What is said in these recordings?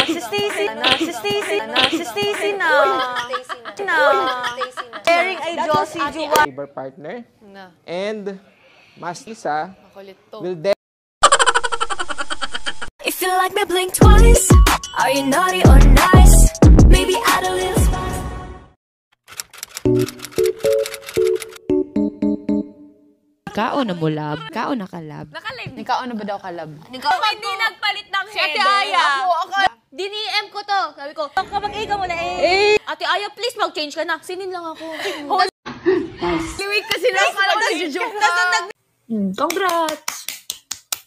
Si Stacy na. Sharing ay Josie Juwa. Labor partner. And Mas Lisa will If you like me, blink twice. Are you naughty or nice? Maybe add a little spice. Kaon na mo, lab. Kaon na ka, lab. Nakalive. Nagkaon na ba daw ka, lab? Hindi nagpalit ng header. Ate Aya. Diniem ko to. Sabi ko, kapag ikaw mo na Ate Aya, please mag-change ka na. Sinin lang ako. Liwig kasi na akala ko nag-joke lang. Congrats!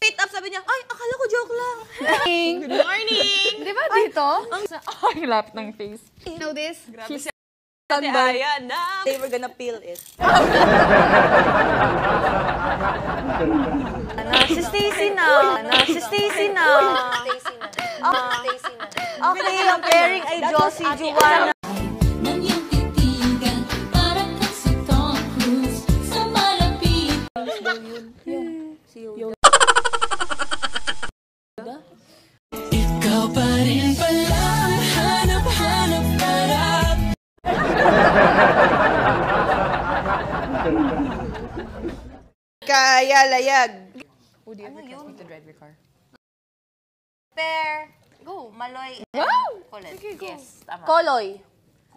Wait up, sabi niya, ay, akala ko joke lang. Good morning! Di ba dito? Ay, lap ng face. You know this? Ate Aya na. They were gonna peel it. Si Stacy na. Okay, ang pairing ay Josie Juwa. Ikaw pa rin pala, hanap-hanap harap. Kaya layag. Who do you ever trust me to drive your car? Pair. Go. Maloy. Wow! Colette. Yes, tama. Koloy.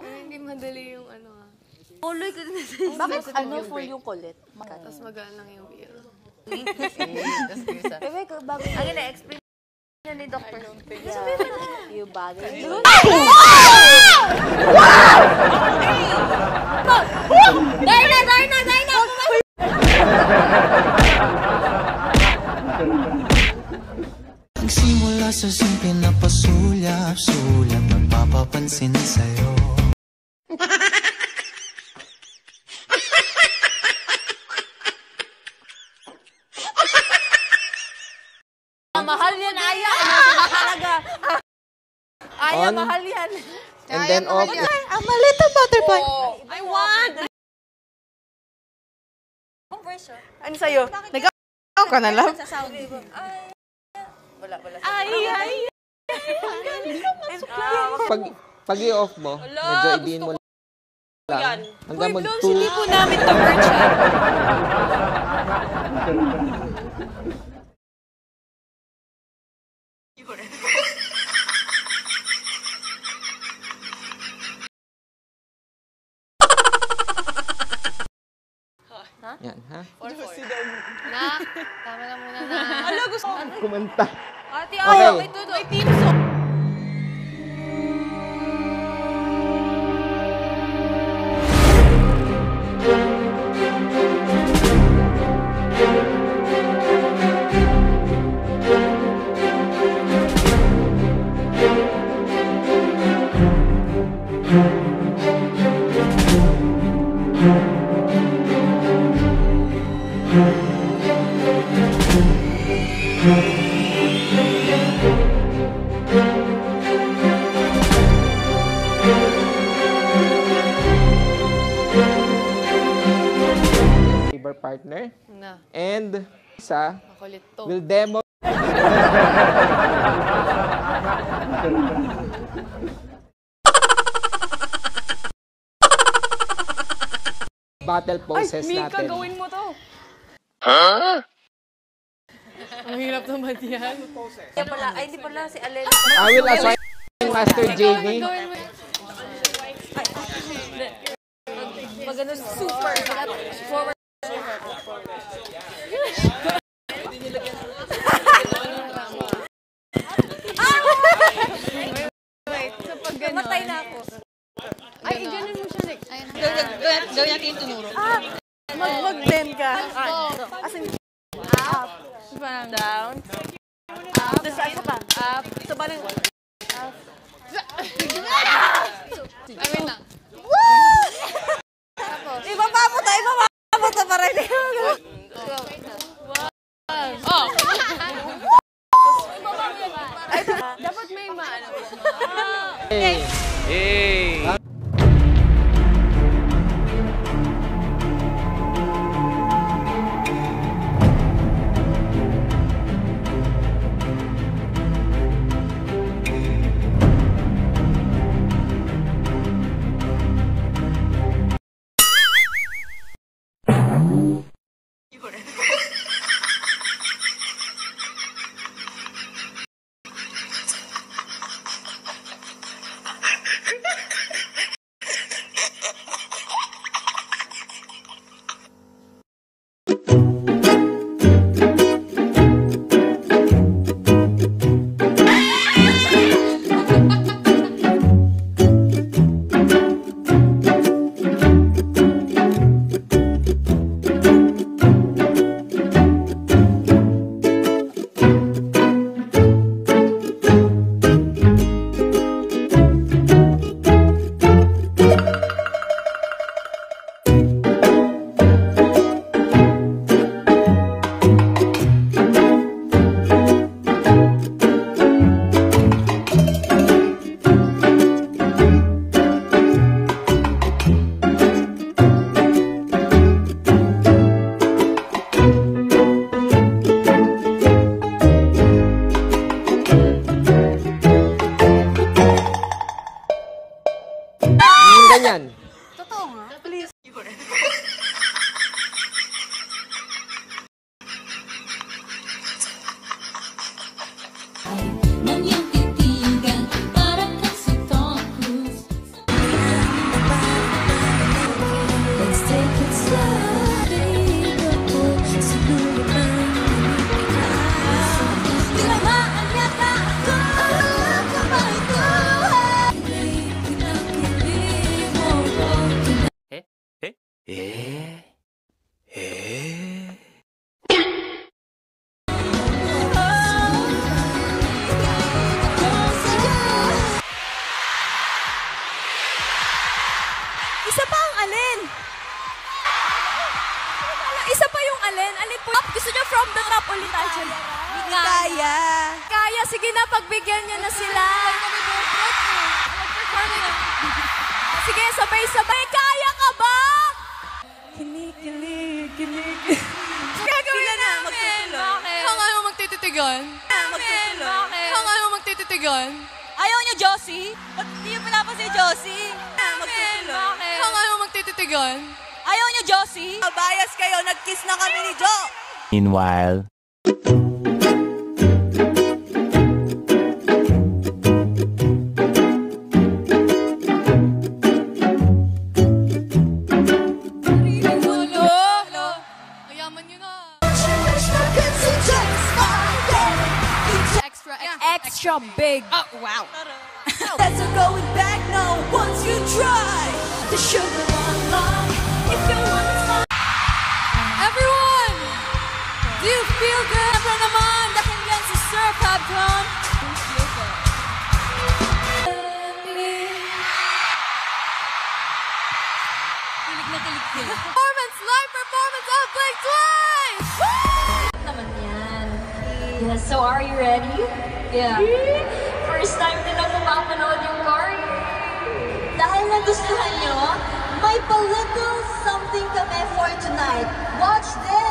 Hindi madali yung ano ha. Koloy ka din. Bakit ano full yung kulit? Tapos magaan lang yung wheel. Bebe, bago Ang ina-explain na ni Dr. yung bagay. Darna! Nagsimula sa simple na pasulyap-sulyap, nagpapapansin sa'yo. Mahal yan, Aya. Mahalaga. Aya, mahal yan. And then off. I'm a little butterfly. I want. Conversion. Ano sa'yo? Nag-out ka na lang? Sa Saudi. Wala. Ay. Pag i-off mo, medyo i-din mo lang. Hanggang mag-2. Hindi po namin to merch. Yan, ha? Na, tama na muna na. Ala, gusto ko. Kumanta. Ate Aya, Okay. ito may team song. Labor partner. And Lisa Makulit to. will demo. Battle poses natin. Gawin mo to. Ang hirap naman yan. Hindi pala si Alena. I will assign Master JV. Magano super. Forward. Matay na ako. Ay, ganun mo siya. Gawin natin yung tunuro. Mag-bend ka. As in, up. Down. Up. Tapos saan pa? Up. So, parang, up. Ay, wait lang. Ipapapota pa rin. Oh! Dapat may maano. Hey! sige na, pagbigyan niyo na sila. Sige, sabay-sabay. Kaya ka ba? Kilig. Gagawin namin. Bakit? Kung ayaw magtititigan. Bakit? Kung ayaw magtititigan. Ayaw niyo, Josie? Ba't di niyo pinapansin, Josie? Bakit? Kung ayaw magtititigan. Ayaw niyo, Josie? Bias kayo, nag-kiss na kami ni Jo. Meanwhile. Mayaman nyo na. Extra big. Oh, wow. That's a going back now once you try. The sugar one if you want to find. Everyone! Do you feel good? Siyempre naman, dahil yan si Sir Cabron. Performance, live performance of Blink Twice! Naman yan. Yeah, so are you ready? Yeah. First time din ako mapanood yung choreo. Dahil nagustuhan nyo, may pa-little something kami for tonight. Watch this!